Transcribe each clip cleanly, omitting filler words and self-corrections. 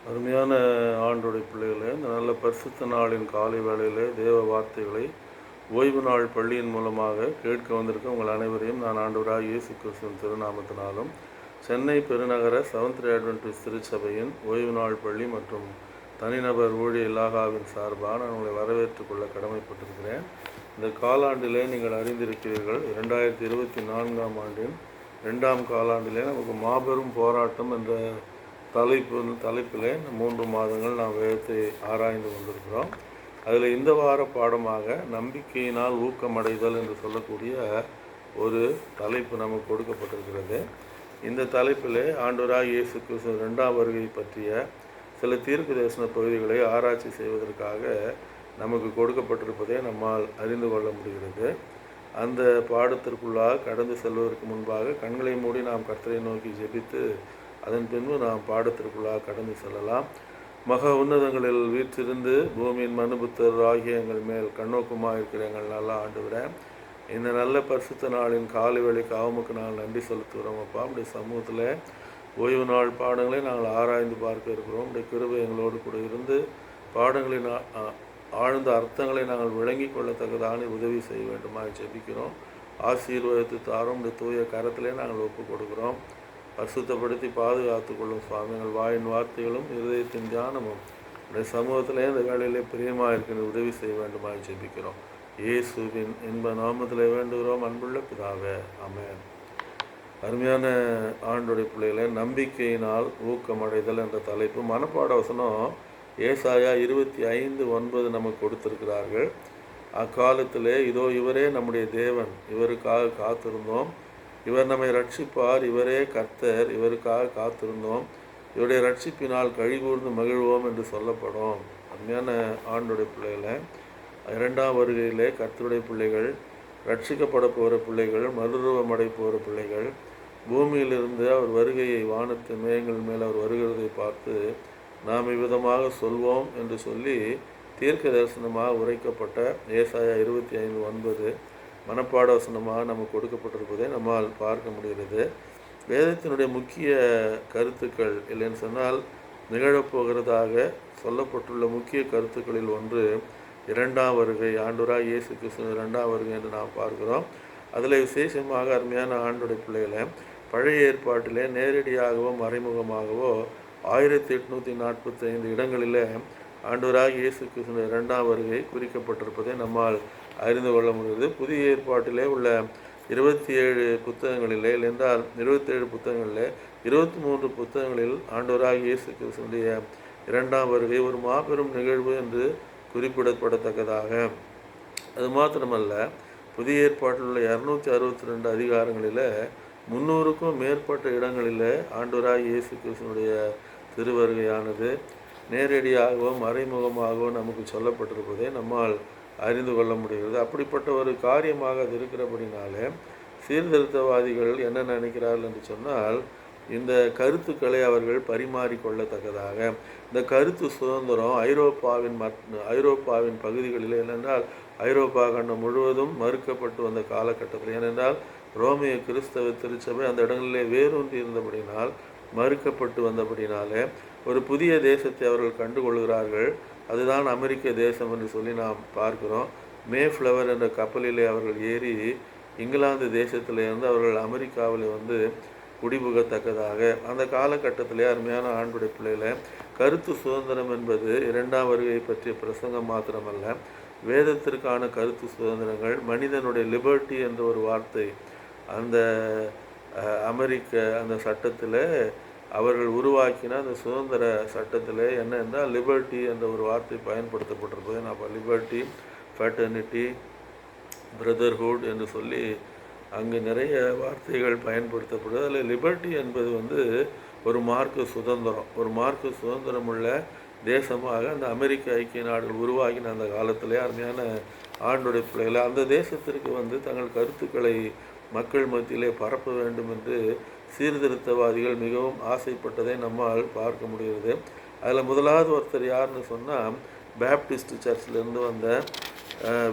அருமையான ஆண்டோடைய பிள்ளைகளே, இந்த நல்ல பரிசுத்த நாளின் காலை வேளையிலே தேவ வார்த்தைகளை ஓய்வு நாள் பள்ளியின் மூலமாக கேட்க வந்திருக்க உங்கள் அனைவரையும் நான் ஆண்டவராக இயேசு கிறிஸ்துவின் திருநாமத்தினாலும் சென்னை பெருநகர செவன்த் டே அட்வென்டிஸ்ட் திருச்சபையின் ஓய்வு நாள் பள்ளி மற்றும் தனிநபர் ஊழிய இலாகாவின் சார்பாக நான் உங்களை வரவேற்றுக் கொள்ள கடமைப்பட்டிருக்கிறேன். இந்த காலாண்டிலே நீங்கள் அறிந்திருக்கிறீர்கள், 2024ஆம் ஆண்டின் 2ஆம் காலாண்டிலே நமக்கு மாபெரும் போராட்டம் என்ற தலைப்பில் 3 மாதங்கள் நாம் வேதத்தை ஆராய்ந்து கொண்டிருக்கிறோம். அதில் இந்த வார பாடமாக நம்பிக்கையினால் ஊக்கமடைதல் என்று சொல்லக்கூடிய ஒரு தலைப்பு நமக்கு கொடுக்கப்பட்டிருக்கிறது. இந்த தலைப்பில் ஆண்டவராகிய இயேசு கிறிஸ்து 2ஆம் வருகை பற்றிய சில தீர்க்க தரிசன பகுதிகளை ஆராய்ச்சி செய்வதற்காக நமக்கு கொடுக்கப்பட்டிருப்பதை நம்மால் அறிந்து கொள்ள முடிகிறது. அந்த பாடத்திற்குள்ளாக கடந்து செல்வதற்கு முன்பாக கண்களை மூடி நாம் கர்த்தரை நோக்கி ஜெபித்து அதன் பின்பு நாம் பாடத்திற்குள்ளாக கடந்து செல்லலாம். மகா உன்னதங்களில் வீற்றிருந்து பூமியின் மனுபுத்தர் ஆகிய எங்கள் மேல் கண்ணோக்கமாக இருக்கிற எங்கள் நல்ல ஆண்டவரே, இந்த நல்ல பரிசுத்த நாளின் காலை வேளைக்கு அவமுக்கு நாங்கள் நன்றி செலுத்துகிறோம். அப்பா, நம்முடைய சமூகத்தில் ஓய்வு நாள் பாடங்களை நாங்கள் ஆராய்ந்து பார்க்க இருக்கிறோம். நம்முடைய கிருபை எங்களோடு கூட இருந்து பாடங்களின் ஆழ்ந்த அர்த்தங்களை நாங்கள் விளங்கி கொள்ளத்தக்கதான உதவி செய்ய வேண்டுமாக ஜெபிக்கிறோம். ஆசீர்வாதத்து தாரும் தூய கரத்திலே நாங்கள் ஒப்புக் கொடுக்கிறோம். பரிசுத்தப்படுத்தி பாதுகாத்து கொள்ளும் சுவாமி. எங்கள் வாயின் வார்த்தைகளும் இருதயத்தின் தியானமும் உடைய சமூகத்திலே இந்த வேலையிலே பிரியமாக இருக்கிற உதவி செய்ய வேண்டுமாக ஜெபிக்கிறோம். இயேசுவின் இன்ப நாமத்திலே வேண்டுகிறோம், அன்புள்ள பிதாவே, ஆமென். அருமையான ஆண்டுடைய பிள்ளைகளை, நம்பிக்கையினால் ஊக்கமடைதல் என்ற தலைப்பு. மனப்பாட வசனம் ஏசாயா 25:9 நமக்கு கொடுத்திருக்கிறார்கள். அக்காலத்திலே இதோ இவரே நம்முடைய தேவன், இவருக்காக காத்திருந்தோம், இவர் நம்மை ரட்சிப்பார், இவரே கர்த்தர், இவருக்காக காத்திருந்தோம், இவருடைய ரட்சிப்பினால் கழிகூர்ந்து மகிழ்வோம் என்று சொல்லப்படும். அருமையான ஆண்டுடைய பிள்ளைகளை, 2ஆம் வருகையிலே கர்த்தருடைய பிள்ளைகள், ரட்சிக்கப்பட போகிற பிள்ளைகள், மறுரூபமடை போகிற பிள்ளைகள், பூமியிலிருந்து அவர் வருகையை வானத்து மேகங்கள் மேல் அவர் வருகிறதை பார்த்து நாம் இவ்விதமாக சொல்வோம் என்று சொல்லி தீர்க்க தரிசனமாக உரைக்கப்பட்ட ஏசாயா 25:9 மனப்பாட வசனமாக நமக்கு கொடுக்கப்பட்டிருப்பதை நம்மால் பார்க்க முடிகிறது. வேதத்தினுடைய முக்கிய கருத்துக்கள் இல்லைன்னு சொன்னால், நிகழப்போகிறதாக சொல்லப்பட்டுள்ள முக்கிய கருத்துக்களில் ஒன்று 2ஆம் வருகை, ஆண்டவராகிய இயேசு கிறிஸ்து 2ஆம் வருகை என்று நாம் பார்க்கிறோம். அதில் விசேஷமாக அருமையான ஆண்டுடைய பிள்ளைகளை, பழைய ஏற்பாட்டிலே நேரடியாகவோ மறைமுகமாகவோ 1845 இடங்களில் ஆண்டவராகிய இயேசு கிறிஸ்து 2ஆம் வருகை குறிக்கப்பட்டிருப்பதை நம்மால் அறிந்து கொள்ள முடிகிறது. புதிய ஏற்பாட்டிலே உள்ள 27 புத்தகங்களிலே, என்றால் 27 புத்தகங்களில் 23 புத்தகங்களில் ஆண்டவராகிய இயேசு கிறிஸ்துவினுடைய 2ஆம் வருகை ஒரு மாபெரும் நிகழ்வு என்று குறிப்பிடப்படத்தக்கதாக, அது மாத்திரமல்ல, புதிய ஏற்பாட்டில் உள்ள 262 அதிகாரங்களில் 300க்கும் மேற்பட்ட இடங்களில் ஆண்டவராகிய இயேசு கிறிஸ்துவினுடைய திருவருகையானது நேரடியாகவோ மறைமுகமாகவோ நமக்கு சொல்லப்பட்டிருப்பதை நம்மால் அறிந்து கொள்ள முடிகிறது. அப்படிப்பட்ட ஒரு காரியமாக அது இருக்கிறபடினாலே சீர்திருத்தவாதிகள் என்ன நினைக்கிறார்கள் என்று சொன்னால், இந்த கருத்துக்களை அவர்கள் பரிமாறிக்கொள்ளத்தக்கதாக இந்த கருத்து சுதந்திரம் ஐரோப்பாவின் பகுதிகளில், ஏனென்றால் ஐரோப்பா கண்டம் முழுவதும் மறுக்கப்பட்டு வந்த காலகட்டத்தில், ஏனென்றால் ரோமிய கிறிஸ்தவ திருச்சபை அந்த இடங்களிலே வேரூன்றி இருந்தபடினால், மறுக்கப்பட்டு வந்தபடினாலே ஒரு புதிய தேசத்தை அவர்கள் கண்டுகொள்கிறார்கள். அதுதான் அமெரிக்க தேசம் என்று சொல்லி நாம் பார்க்கிறோம். மேஃப்ளவர் என்ற கப்பலிலே அவர்கள் ஏறி இங்கிலாந்து தேசத்திலிருந்து அவர்கள் அமெரிக்காவில் குடிபுகத்தக்கதாக அந்த காலகட்டத்திலே அருமையான ஆண்டுடைய பிள்ளைகளை, கருத்து சுதந்திரம் என்பது 2ஆம் வருகை பற்றிய பிரசங்கம் மாத்திரமல்ல, வேதத்திற்கான கருத்து சுதந்திரங்கள், மனிதனுடைய லிபர்ட்டி என்ற ஒரு வார்த்தை அந்த அமெரிக்க அந்த சட்டத்தில் அவர்கள் உருவாக்கின அந்த சுதந்திர சட்டத்தில் என்ன என்றால் லிபர்ட்டி என்ற ஒரு வார்த்தை பயன்படுத்தப்பட்டிருப்பது. நான் லிபர்ட்டி, ஃபெட்டர்னிட்டி, பிரதர்ஹுட் என்று சொல்லி அங்கு நிறைய வார்த்தைகள் பயன்படுத்தப்படுது. அதில் லிபர்ட்டி என்பது ஒரு மார்க்க சுதந்திரம், ஒரு மார்க்க சுதந்திரம் உள்ள தேசமாக அந்த அமெரிக்க ஐக்கிய நாடுகள் உருவாகின அந்த காலத்திலே அருமையான ஆண்டுடைய பிள்ளைகளை, அந்த தேசத்திற்கு தங்கள் கருத்துக்களை மக்கள் மத்தியிலே பரப்ப வேண்டும் என்று சீர்திருத்தவாதிகள் மிகவும் ஆசைப்பட்டதை நம்மால் பார்க்க முடிகிறது. அதில் முதலாவது ஒருத்தர் யாருன்னு சொன்னால், பேப்டிஸ்ட் சர்ச்சிலிருந்து வந்த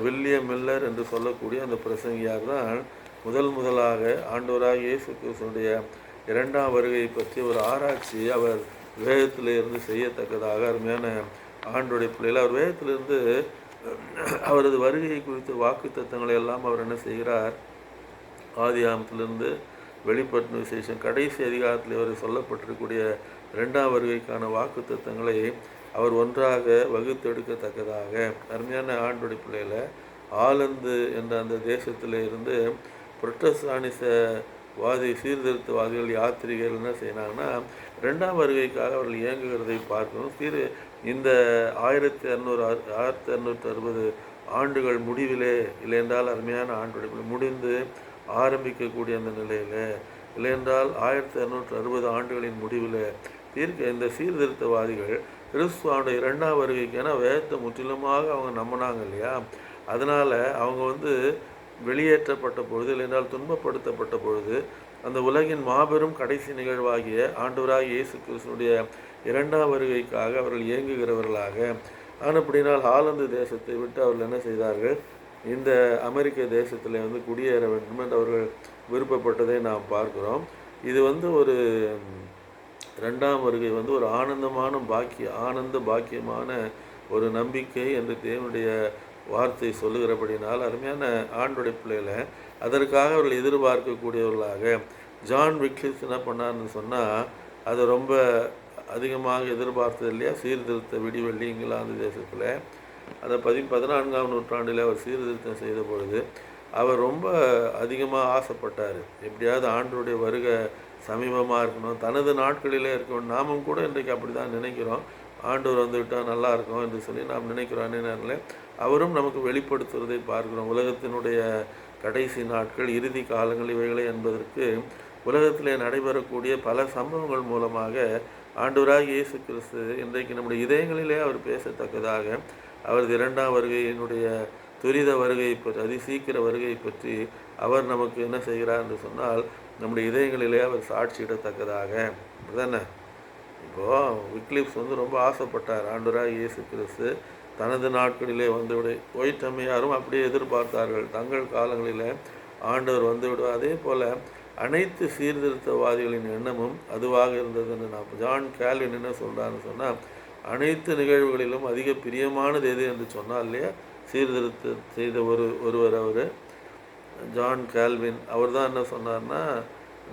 வில்லியம் மில்லர் என்று சொல்லக்கூடிய அந்த பிரசங்கியார் தான் முதலாக ஆண்டவராகிய இயேசு கிறிஸ்துவினுடைய 2ஆம் வருகை பற்றி ஒரு ஆராய்ச்சியை அவர் வேதத்தில் இருந்து செய்யத்தக்கதாக அருமையான ஆண்டுடைய பிள்ளைகள் அவர் வேதத்திலிருந்து அவரது வருகை குறித்த வாக்கு தத்தங்களை எல்லாம் அவர் என்ன செய்கிறார், ஆதி ஆமத்திலிருந்து வெளிப்பட்ட விசேஷம் கடைசி அதிகாரத்தில் அவர் சொல்லப்பட்டிருக்கக்கூடிய 2ஆம் வருகைக்கான வாக்கு தத்தங்களை அவர் ஒன்றாக வகுத்தெடுக்கத்தக்கதாக அருமையான ஆண்டுடைய பிள்ளைகளை ஆலந்து என்ற அந்த தேசத்தில் இருந்து புரட்டஸ்தானிச சீர்திருத்தவாதிகள் யாத்திரிகர்கள் என்ன செய்யறாங்கன்னா 2ஆம் வருகைக்காக அவர்கள் இயங்குகிறதை பார்க்கணும். இந்த 1260 ஆண்டுகள் முடிவிலே இல்லையென்றால் அருமையான ஆண்டுடைய முடிந்து ஆரம்பிக்கக்கூடிய அந்த நிலையில் இல்லையென்றால் 1260 ஆண்டுகளின் முடிவில் இந்த சீர்திருத்தவாதிகள் கிறிஸ்துவானுடைய 2ஆம் வருகைக்கு, ஏன்னா வேதத்தை முற்றிலுமாக அவங்க நம்பினாங்க இல்லையா, அதனால் அவங்க வெளியேற்றப்பட்ட பொழுது இல்லையென்றால் துன்பப்படுத்தப்பட்ட பொழுது அந்த உலகின் மாபெரும் கடைசி நிகழ்வாகிய ஆண்டவராகிய இயேசு கிறிஸ்துனுடைய 2ஆம் வருகைக்காக அவர்கள் இயங்குகிறவர்களாக அப்படினால் ஆலந்து தேசத்தை விட்டு அவர்கள் என்ன செய்தார்கள், இந்த அமெரிக்க தேசத்தில் குடியேற வேண்டும் என்று அவர்கள் விருப்பப்பட்டதை நாம் பார்க்கிறோம். இது ஒரு 2ஆம் வருகை ஒரு ஆனந்த பாக்கியமான ஒரு நம்பிக்கை என்று தேவனுடைய வார்த்தை சொல்லுகிறபடினால் அருமையான ஆண்டுடைய பிள்ளைகளை அதற்காக அவர்கள் எதிர்பார்க்கக்கூடியவர்களாக ஜான் விக்லிஸ் என்ன பண்ணார்னு சொன்னால் அதை ரொம்ப அதிகமாக எதிர்பார்த்தது இல்லையா, சீர்திருத்த விடிவெள்ளி இங்கிலாந்து தேசத்தில் அதை 14ஆம் நூற்றாண்டில் அவர் சீர்திருத்தம் செய்த பொழுது அவர் ரொம்ப அதிகமாக ஆசைப்பட்டார், எப்படியாவது ஆண்டருடைய வருகை சமீபமாக இருக்கணும், தனது நாட்களிலே இருக்கணும். நாமும் கூட இன்றைக்கு அப்படி தான் நினைக்கிறோம், ஆண்டவர் வந்துவிட்டால் நல்லா இருக்கும் என்று சொல்லி நாம் நினைக்கிறோம். நேரில் அவரும் நமக்கு வெளிப்படுத்துவதை பார்க்கிறோம். உலகத்தினுடைய கடைசி நாட்கள் இறுதி காலங்கள் இவைகளை என்பதற்கு உலகத்திலே நடைபெறக்கூடிய பல சம்பவங்கள் மூலமாக ஆண்டவராகிய இயேசு கிறிஸ்து இன்றைக்கு நம்முடைய இதயங்களிலே அவர் பேசத்தக்கதாக அவரது 2ஆம் வருகையினுடைய துரித வருகையை பற்றி அதிசீக்கிர வருகையை பற்றி அவர் நமக்கு என்ன செய்கிறார் என்று சொன்னால் நம்முடைய இதயங்களிலே அவர் சாட்சியிடத்தக்கதாக தானே. இப்போது விக்லிப்ஸ் ரொம்ப ஆசைப்பட்டார், ஆண்டவராகிய இயேசு கிறிஸ்து தனது நாட்களிலே வந்துவிட போயிட்டமையாரும் அப்படியே எதிர்பார்த்தார்கள், தங்கள் காலங்களில் ஆண்டவர் வந்துவிடுவார். அதே போல் அனைத்து சீர்திருத்தவாதிகளின் எண்ணமும் அதுவாக இருந்ததுன்னு நான் ஜான் கேல்வின் என்ன சொல்கிறான்னு சொன்னால், அனைத்து நிகழ்வுகளிலும் அதிக பிரியமானது எது என்று சொன்னால் இல்லையா, சீர்திருத்த செய்த ஒருவர் அவர் ஜான் கேல்வின். அவர் தான் என்ன சொன்னார்னா,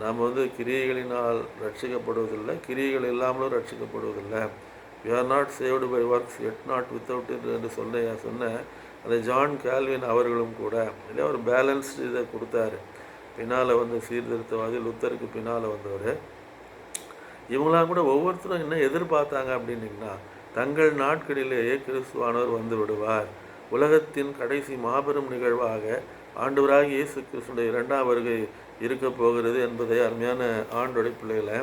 நாம் கிரியைகளினால் ரட்சிக்கப்படுவதில்லை, கிரியைகள் இல்லாமலும் ரட்சிக்கப்படுவதில்லை. We are not saved by works yet not without it என்று சொன்ன அந்த ஜான் கேல்வின் அவர்களும் கூட இல்லை ஒரு பேலன்ஸ்டு இதை கொடுத்தாரு. பின்னால் சீர்திருத்தவாதி லுத்தருக்கு பின்னால் வந்தவர். இவங்களாம் கூட ஒவ்வொருத்தரும் என்ன எதிர்பார்த்தாங்க அப்படின்னிங்கன்னா, தங்கள் நாட்களிலேயே கிறிஸ்துவானவர் வந்து விடுவார், உலகத்தின் கடைசி மாபெரும் நிகழ்வாக ஆண்டவராகிய இயேசு கிறிஸ்துடைய 2ஆம் வருகை இருக்க போகிறது என்பதை அருமையான ஆண்டோடைய பிள்ளைகளை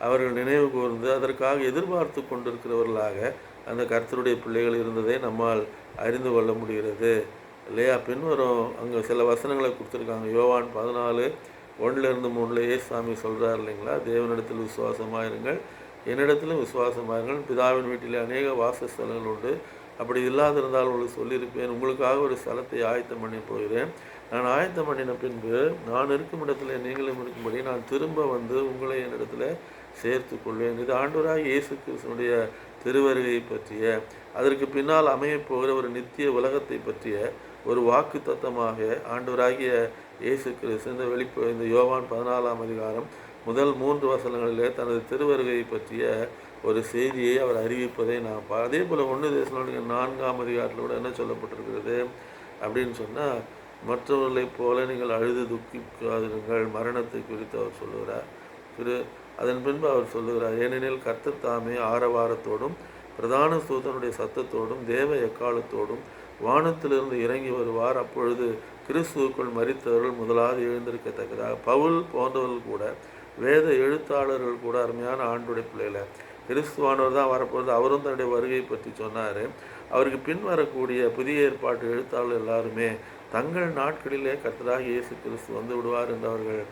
அவர்கள் நினைவு கூர்ந்து அதற்காக எதிர்பார்த்து கொண்டிருக்கிறவர்களாக அந்த கர்த்தருடைய பிள்ளைகள் இருந்ததை நம்மால் அறிந்து கொள்ள முடிகிறது இல்லையா. பின்வரும் அங்கே சில வசனங்களை கொடுத்துருக்காங்க. யோவான் 14:1-3 ஏசாமி சொல்கிறார் இல்லைங்களா, தேவனிடத்தில் விசுவாசமாக இருங்கள், என்னிடத்திலும் விசுவாசமாக இருங்கள், பிதாவின் வீட்டிலே அநேக வாசஸ்தலங்கள் உண்டு, அப்படி இல்லாதிருந்தால் உங்களுக்கு சொல்லியிருப்பேன், உங்களுக்காக ஒரு ஸ்தலத்தை ஆயத்தம் பண்ணி போகிறேன், நான் ஆயத்தம் பண்ணின பின்பு நான் இருக்கும் இடத்துல நீங்களும் இருக்கும்படி நான் திரும்ப உங்களை என்னிடத்துல சேர்த்து கொள்வேன். இது ஆண்டவராகிய இயேசு கிறிஸ்துவினுடைய திருவருகை பற்றிய, அதற்கு பின்னால் அமையப்போகிற ஒரு நித்திய உலகத்தை பற்றிய ஒரு வாக்கு தத்தமாக ஆண்டவராகிய இயேசு கிறிஸ்து இந்த யோவான் 14ஆம் அதிகாரம் முதல் 3 வசனங்களிலே தனது திருவருகை பற்றிய ஒரு செய்தியை அவர் அறிவிப்பதை நாம் அதே போல் 1 தெசலோனிக்கர் 4ஆம் அதிகாரத்தில் கூட என்ன சொல்லப்பட்டிருக்கிறது அப்படின்னு சொன்னால், மற்றவர்களைப் போல நீங்கள் அழுது துக்கிக்காதிருங்கள், மரணத்தை குறித்து அவர் சொல்லுகிறார். அதன் பின்பு அவர் சொல்லுகிறார், ஏனெனில் கர்த்தர் தாமே ஆரவாரத்தோடும் பிரதான தூதனுடைய சத்தத்தோடும் தேவ எக்காலத்தோடும் வானத்திலிருந்து இறங்கி வருவார், அப்பொழுது கிறிஸ்துவுக்குள் மரித்தவர்கள் முதலாவது எழுந்திருக்கத்தக்கதாக. பவுல் போன்றவர்கள் கூட, வேத எழுத்தாளர்கள் கூட அருமையான ஆண்டுடைய பிள்ளைகளை கிறிஸ்துவானவர் தான் வரப்போகிறது, அவரும் தன்னுடைய வருகையை பற்றி சொன்னார். அவருக்கு பின் வரக்கூடிய புதிய ஏற்பாட்டு எழுத்தாளர்கள் எல்லாருமே தங்கள் நாட்களிலே கர்த்தராகிய இயேசு கிறிஸ்து வந்து விடுவார் என்று அவர்கள்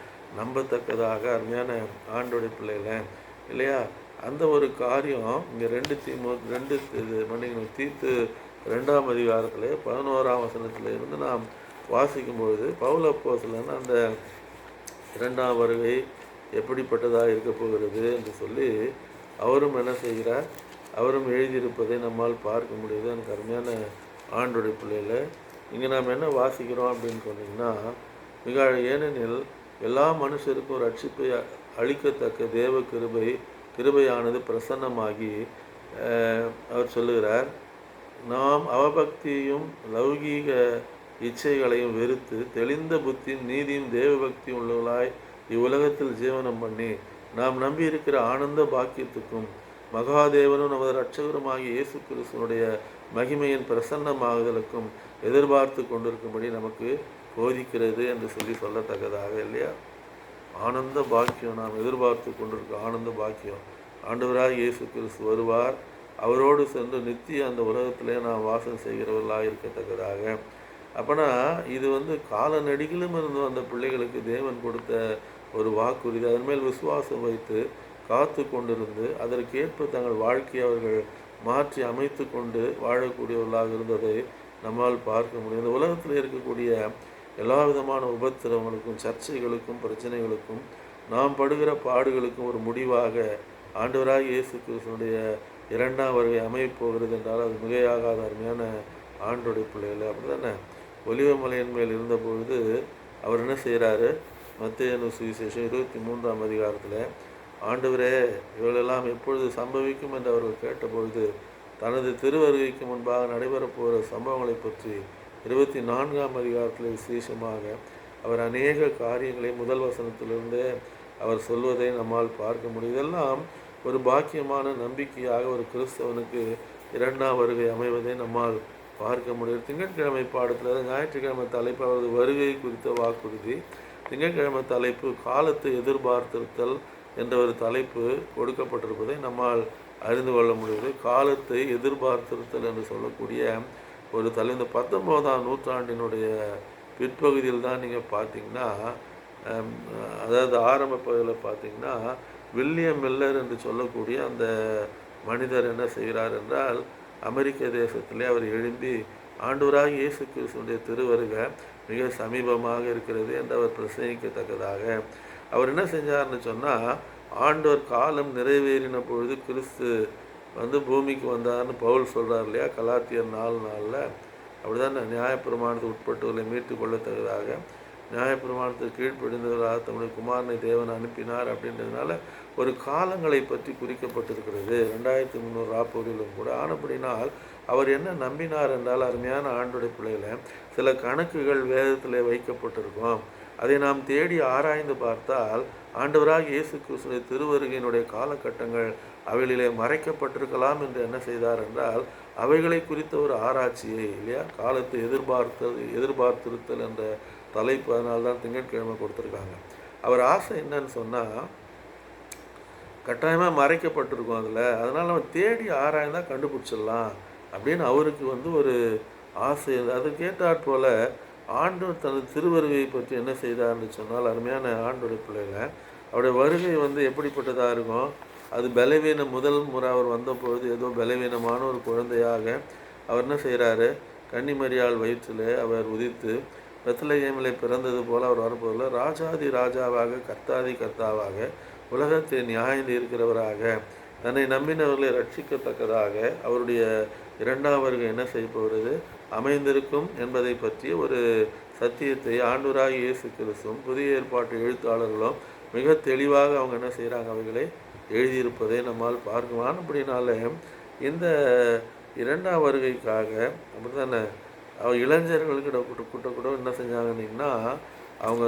நம்பத்தக்கதாக அருமையான ஆண்டுடைய பிள்ளைகளை இல்லையா. அந்த ஒரு காரியம் இங்கே தீத்து 2ஆம் அதிகாரத்தில் 11ஆம் வசனத்தில் இருந்து நாம் வாசிக்கும்பொழுது பவுல் அப்போஸ்தலன் அந்த 2ஆம் வருகை எப்படிப்பட்டதாக இருக்க போகிறது என்று சொல்லி அவரும் என்ன செய்கிறார், அவரும் எழுதியிருப்பதை நம்மால் பார்க்க முடியுது. எனக்கு அருமையான ஆண்டோடைய பிள்ளைகளை இங்கே நாம் என்ன வாசிக்கிறோம் அப்படின்னு சொன்னீங்கன்னா, மிக ஏனெனில் எல்லா மனுஷருக்கும் ரட்சிப்பை அளிக்கத்தக்க தேவ கிருபையானது பிரசன்னமாகி அவர் சொல்லுகிறார், நாம் அவபக்தியையும் லௌகீக இச்சைகளையும் வெறுத்து தெளிந்த புத்தியும் நீதியும் தேவபக்தியும் உள்ளவர்களாய் இவ்வுலகத்தில் ஜீவனம் பண்ணி நாம் நம்பி இருக்கிற ஆனந்த பாக்கியத்துக்கும் மகாதேவனும் நமது இரட்சகருமாகிய இயேசு கிறிஸ்துவனுடைய மகிமையின் பிரசன்னமாகுதலுக்கும் எதிர்பார்த்து கொண்டிருக்கும்படி நமக்கு போதிக்கிறது என்று சொல்லத்தக்கதாக இல்லையா? ஆனந்த பாக்கியம், நாம் எதிர்பார்த்து கொண்டிருக்க ஆனந்த பாக்கியம். ஆண்டவராக இயேசு கிறிஸ்து வருவார், அவரோடு சென்று நித்திய அந்த உலகத்திலே நாம் வாசம் செய்கிறவர்களாக இருக்கத்தக்கதாக. அப்போனா இது கால நெடுகிலும் இருந்து அந்த பிள்ளைகளுக்கு தேவன் கொடுத்த ஒரு வாக்குறுதி. அதன் மேல் விசுவாசம் வைத்து காத்து கொண்டிருந்து அதற்கேற்ப தங்கள் வாழ்க்கையை அவர்கள் மாற்றி அமைத்து கொண்டு வாழக்கூடியவர்களாக இருந்ததை நம்மால் பார்க்க முடியும். இந்த உலகத்தில் இருக்கக்கூடிய எல்லா விதமான உபத்திரவங்களுக்கும் சர்ச்சைகளுக்கும் பிரச்சனைகளுக்கும் நாம் படுகிற பாடுகளுக்கும் ஒரு முடிவாக ஆண்டவராக இயேசு கிறிஸ்துவனுடைய இரண்டாம் வருகை அமைப்போகிறது என்றால் அது மிகையாகாத அருமையான ஆண்டோடைய பிள்ளைகள். அப்படி தானே ஒலிவமலையின் மேல் இருந்தபொழுது அவர் என்ன செய்கிறாரு, மத்தேயு சுவிசேஷம் 23ஆம் அதிகாரத்தில், ஆண்டவரே இவளெல்லாம் எப்பொழுது சம்பவிக்கும் என்று அவர்கள் கேட்டபொழுது தனது திருவருகைக்கு முன்பாக நடைபெறப்போகிற சம்பவங்களை பற்றி 24ஆம் அதிகாரத்தில் விசேஷமாக அவர் அநேக காரியங்களை முதல் வசனத்திலிருந்தே அவர் சொல்வதை நம்மால் பார்க்க முடியும். இதெல்லாம் ஒரு பாக்கியமான நம்பிக்கையாக ஒரு கிறிஸ்தவனுக்கு இரண்டாம் வருகை அமைவதை நம்மால் பார்க்க முடியும். திங்கட்கிழமை பாடத்தில் ஞாயிற்றுக்கிழமை தலைப்பு அவரது வருகை குறித்த வாக்குறுதி, திங்கட்கிழமை தலைப்பு காலத்தை எதிர்பார்த்திருத்தல் என்ற ஒரு தலைப்பு கொடுக்கப்பட்டிருப்பதை நம்மால் அறிந்து கொள்ள முடியுது. காலத்தை எதிர்பார்த்திருத்தல் என்று சொல்லக்கூடிய ஒரு இந்த 19ஆம் நூற்றாண்டினுடைய பிற்பகுதியில் தான் நீங்கள் பார்த்தீங்கன்னா, அதாவது ஆரம்ப பகுதியில் பார்த்தீங்கன்னா வில்லியம் மில்லர் என்று சொல்லக்கூடிய அந்த மனிதர் என்ன செய்கிறார் என்றால், அமெரிக்க தேசத்திலே அவர் எழும்பி ஆண்டவராக இயேசு கிறிஸ்துவினுடைய திருவருகை மிக சமீபமாக இருக்கிறது என்று அவர் பிரசங்கிக்கத்தக்கதாக அவர் என்ன செஞ்சார்னு சொன்னால், ஆண்டவர் காலம் நிறைவேறின பொழுது கிறிஸ்து பூமிக்கு வந்தார்னு பவுல் சொல்கிறார் இல்லையா, கலாத்தியர் 4:4. அப்படிதான் நியாயப்பிரமாணத்தை உட்பட்டவர்களை மீட்டு கொள்ளத்தக்கதாக நியாயப்பிரமாணத்துக்கு கீழ்ப்படிந்தவராக தம்முடைய குமாரனை தேவன் அனுப்பினார் அப்படின்றதுனால ஒரு காலங்களை பற்றி குறிக்கப்பட்டிருக்கிறது 2300 ராப்பொழிலும் கூட. ஆனப்படினால் அவர் என்ன நம்பினார் என்றால், அருமையான ஆண்டுடைய பிள்ளைகளை சில கணக்குகள் வேதத்தில் வைக்கப்பட்டிருக்கும். அதை நாம் தேடி ஆராய்ந்து பார்த்தால் ஆண்டவராக இயேசு கிறிஸ்துவின் திருவருகையினுடைய காலகட்டங்கள் அவைகளிலே மறைக்கப்பட்டிருக்கலாம் என்று என்ன செய்தார் என்றால், அவைகளை குறித்த ஒரு ஆராய்ச்சியை இல்லையா, காலத்தை எதிர்பார்த்திருத்தல் என்ற தலைப்பு, அதனால்தான் திங்கட்கிழமை கொடுத்துருக்காங்க. அவர் ஆசை என்னன்னு சொன்னால், கட்டாயமாக மறைக்கப்பட்டிருக்கும் அதில், அதனால் நம்ம தேடி ஆராய்ந்தால் கண்டுபிடிச்சிடலாம் அப்படின்னு அவருக்கு ஒரு ஆசை. அது கேட்டாற் போல் ஆண்டவர் தனது திருவருகையை பற்றி என்ன செய்தார்னு சொன்னால், அருமையான ஆண்டோடைய பிள்ளைகளை அவருடைய வருகை எப்படிப்பட்டதாக இருக்கும். அது பலவீனம், முதல் முறை அவர் வந்தபொழுது ஏதோ பலவீனமான ஒரு குழந்தையாக அவர் என்ன செய்கிறாரு, கன்னிமரியாள் வயிற்றில் அவர் உதித்து பெத்லகேமில் பிறந்தது போல் அவர் வரப்போதில்லை, ராஜாதி ராஜாவாக கர்த்தாதி கர்த்தாவாக உலகத்தை நியாயந்து இருக்கிறவராக தன்னை நம்பினவர்களை ரட்சிக்கத்தக்கதாக அவருடைய இரண்டாம் வருகை என்ன செய்யப்படுவது அமைந்திருக்கும் என்பதை பற்றிய ஒரு சத்தியத்தை ஆண்டவராகிய இயேசு கிறிஸ்துவும் புதிய ஏற்பாட்டு எழுத்தாளர்களும் மிக தெளிவாக அவங்க என்ன செய்கிறாங்க, அவைகளை எழுதியிருப்பதை நம்மால் பார்க்கலாம். அப்படினால இந்த இரண்டாம் வருகைக்காக அப்படி தானே இளைஞர்களுக்கு கூட என்ன செஞ்சாங்கன்னிங்கன்னா, அவங்க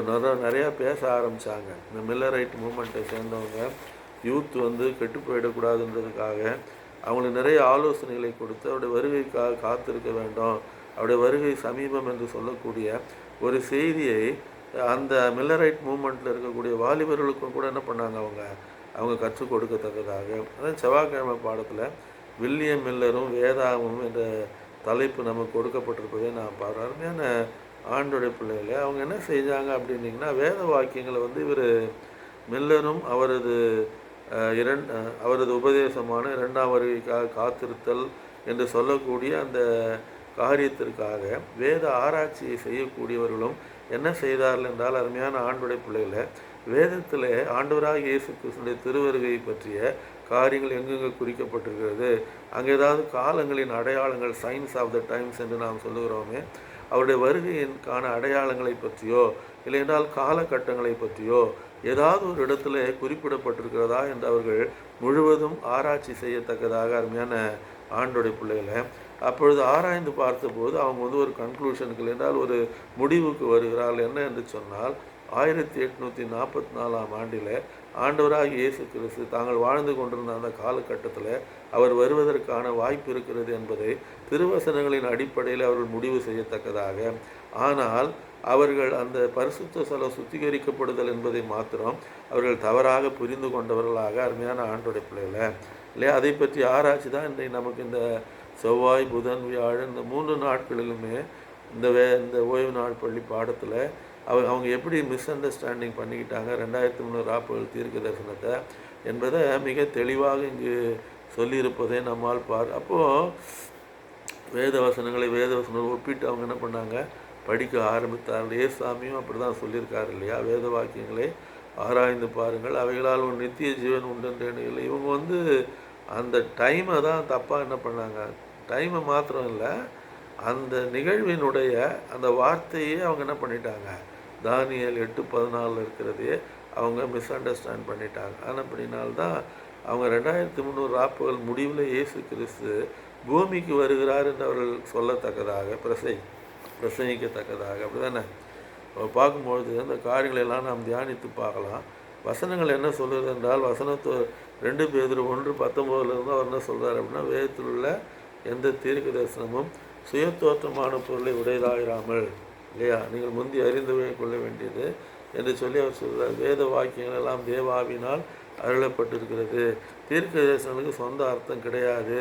நிறையா பேச ஆரம்பித்தாங்க. இந்த மில்லரைட் மூமெண்ட்டை சேர்ந்தவங்க யூத் கெட்டு போயிடக்கூடாதுன்றதுக்காக அவங்களுக்கு நிறைய ஆலோசனைகளை கொடுத்து அவருடைய வருகைக்காக காத்திருக்க வேண்டும், அவருடைய வருகை சமீபம் என்று சொல்லக்கூடிய ஒரு செய்தியை அந்த மில்லரைட் மூமெண்ட்டில் இருக்கக்கூடிய வாலிபர்களுக்கும் கூட என்ன பண்ணாங்க, அவங்க கற்றுக் கொடுக்கத்தக்கதாக. அதான் செவ்வாய்க்கிழமை பாடத்தில் வில்லியம் மில்லரும் வேதாகமும் என்ற தலைப்பு நமக்கு கொடுக்கப்பட்டிருப்பதை நான் பார்க்குறேன். அருமையான ஆண்டோடைய பிள்ளைகளை அவங்க என்ன செஞ்சாங்க அப்படின்னிங்கன்னா, வேத வாக்கியங்களை இவர் மில்லரும் அவரது உபதேசமான இரண்டாம் வருகைக்காக காத்திருத்தல் என்று சொல்லக்கூடிய அந்த காரியத்திற்காக வேத ஆராய்ச்சியை செய்யக்கூடியவர்களும் என்ன செய்தார்கள் என்றால், அருமையான ஆண்டுடைய பிள்ளைகளை வேதத்தில் ஆண்டவராக இயேசு கிறிஸ்துவின் திருவருகை பற்றிய காரியங்கள் எங்கெங்கே குறிக்கப்பட்டிருக்கிறது, அங்கே ஏதாவது காலங்களின் அடையாளங்கள், சைன்ஸ் ஆஃப் த டைம்ஸ் என்று நாம் சொல்லுகிறோமே, அவருடைய வருகையின்கான அடையாளங்களை பற்றியோ இல்லை என்றால் காலகட்டங்களை பற்றியோ ஏதாவது ஒரு இடத்துல குறிப்பிடப்பட்டிருக்கிறதா என்று அவர்கள் முழுவதும் ஆராய்ச்சி செய்யத்தக்கதாக, அருமையான ஆண்டோடைய பிள்ளைகளை, அப்பொழுது ஆராய்ந்து பார்த்தபோது அவங்க ஒரு கன்க்ளூஷனுக்கு என்றால் ஒரு முடிவுக்கு வருகிறார்கள். என்ன என்று சொன்னால், 1844ஆம் ஆண்டில் ஆண்டவராகிய இயேசு கிறிஸ்து தாங்கள் வாழ்ந்து கொண்டிருந்த அந்த காலகட்டத்தில் அவர் வருவதற்கான வாய்ப்பு இருக்கிறது என்பதை திருவசனங்களின் அடிப்படையில் அவர்கள் முடிவு செய்யத்தக்கதாக, ஆனால் அவர்கள் அந்த பரிசுத்த ஸ்தலம் சுத்திகரிக்கப்படுதல் என்பதை மாத்திரம் அவர்கள் தவறாக புரிந்து கொண்டவர்களாக, அருமையான ஆண்டோடைய பிள்ளைகளை இல்லையா, அதை பற்றி ஆராய்ச்சி தான் இன்றைக்கு நமக்கு இந்த செவ்வாய், புதன், வியாழன் இந்த 3 நாட்களிலுமே இந்த ஓய்வு நாள் பள்ளி பாடத்தில் அவங்க எப்படி மிஸ் அண்டர்ஸ்டாண்டிங் பண்ணிக்கிட்டாங்க 2300 ராப்பகல் தீர்க்க தரிசனத்தை என்பதை மிக தெளிவாக இங்கு சொல்லியிருப்பதை நம்மால் அப்போது வேதவசனங்கள் ஒப்பிட்டு அவங்க என்ன பண்ணாங்க, படிக்க ஆரம்பித்தார்கள். ஏசாமியும் அப்படி தான் சொல்லியிருக்காரு இல்லையா, வேத வாக்கியங்களை ஆராய்ந்து பாருங்கள், அவைகளால் ஒரு நித்திய ஜீவன் உண்டு. இவங்க அந்த டைமை தான் தப்பாக என்ன பண்ணாங்க, டைமை மாத்திரம் இல்லை, அந்த நிகழ்வினுடைய அந்த வார்த்தையே அவங்க என்ன பண்ணிட்டாங்க, தானியேல் 8:14 இருக்கிறதையே அவங்க மிஸ் அண்டர்ஸ்டாண்ட் பண்ணிட்டாங்க. ஆனால் அப்படின்னால்தான் அவங்க 2300 ராப்பகல் முடிவில் இயேசு கிறிஸ்து பூமிக்கு வருகிறார் என்று அவர்கள் சொல்லத்தக்கதாக, பிரசங்கிக்கத்தக்கதாக, அப்படி தானே பார்க்கும்பொழுது அந்த காரியங்களெல்லாம் நாம் தியானித்து பார்க்கலாம். வசனங்கள் என்ன சொல்கிறது என்றால், வசனத்து 2 பேதுரு 1:19 அவர் என்ன சொல்கிறார் அப்படின்னா, வேதத்தில் உள்ள எந்த தீர்க்க தரிசனமும் சுயத்தோற்றமான பொருளை உடையதாயிராமல் இல்லையா, நீங்கள் முந்தி அறிந்து கொள்ள வேண்டியது என்று சொல்லி அவர் சொல்கிறார். வேத வாக்கியங்கள் எல்லாம் தேவாவினால் அருளப்பட்டிருக்கிறது, தீர்க்க தரிசனங்களுக்கு சொந்த அர்த்தம் கிடையாது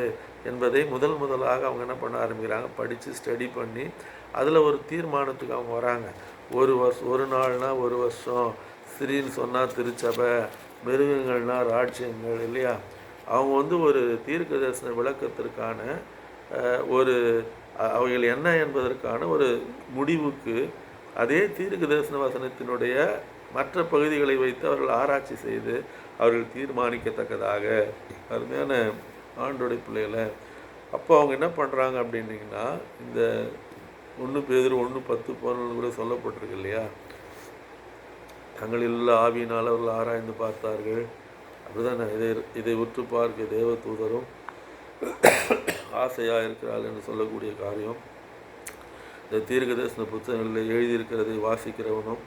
என்பதை முதலாக அவங்க என்ன பண்ண ஆரம்பிக்கிறாங்க, படித்து ஸ்டடி பண்ணி அதில் ஒரு தீர்மானத்துக்கு அவங்க வராங்க. ஒரு நாள்னா ஒரு வருஷம், ஸ்திரீன்னு சொன்னால் திருச்சபை, மிருகங்கள்னா ராஜ்யங்கள் இல்லையா, அவங்க ஒரு தீர்க்க தரிசன விளக்கத்திற்கான அவைகள் என்ன என்பதற்கான ஒரு முடிவுக்கு அதே தீர்க்க தரிசன வசனத்தினுடைய மற்ற பகுதிகளை வைத்து அவர்கள் ஆராய்ச்சி செய்து அவர்கள் தீர்மானிக்கத்தக்கதாக, அருமையான ஆண்டோடைய பிள்ளைகளை, அப்போ அவங்க என்ன பண்ணுறாங்க அப்படின்னிங்கன்னா, இந்த 1 பேதுரு 1:10 கூட சொல்லப்பட்டிருக்கு இல்லையா, தங்களில் உள்ள ஆவியினால் அவர்கள் ஆராய்ந்து பார்த்தார்கள், அப்படிதானே, இதை உற்று பார்க்க தேவ தூதரும் ஆசையாக இருக்கிறாள் என்று சொல்லக்கூடிய காரியம் இந்த தீர்க்க தரிசன புத்தகங்களில் எழுதியிருக்கிறதை வாசிக்கிறவனும்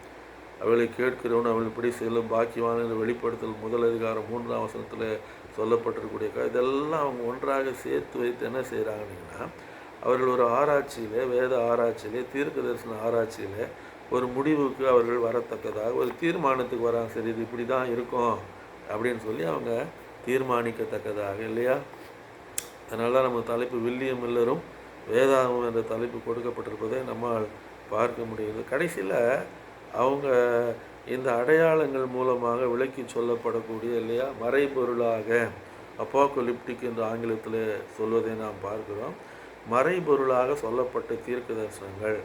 அவளை கேட்கிறவனும் அவள் இப்படி செல்லும் பாக்கியவான் என்று வெளிப்படுத்தல் 1 அதிகாரம் 3ஆம் வசனத்தில் சொல்லப்பட்டிருக்கக்கூடிய இதெல்லாம் அவங்க ஒன்றாக சேர்த்து வைத்து என்ன செய்கிறாங்கன்னா, அவர்கள் ஒரு ஆராய்ச்சியிலே, வேத ஆராய்ச்சியிலே, தீர்க்க தரிசன ஆராய்ச்சியிலே ஒரு முடிவுக்கு அவர்கள் வரத்தக்கதாக ஒரு தீர்மானத்துக்கு வராங்க. சரி, இது இப்படி தான் இருக்கும் அப்படின்னு சொல்லி அவங்க தீர்மானிக்கத்தக்கதாக இல்லையா. அதனால தான் நம்ம தலைப்பு வில்லியம் மில்லரும் வேதாகமம் என்ற தலைப்பு கொடுக்கப்பட்டிருப்பதை நம்மால் பார்க்க முடியுது. கடைசியில் அவங்க இந்த அடையாளங்கள் மூலமாக விளக்கி சொல்லப்படக்கூடிய இல்லையா, மறைபொருளாக அப்பாக்கலிப்டிக் என்று ஆங்கிலத்தில் சொல்வதை நாம் பார்க்கிறோம். மறைபொருளாக சொல்லப்பட்ட தீர்க்க தரிசனங்கள்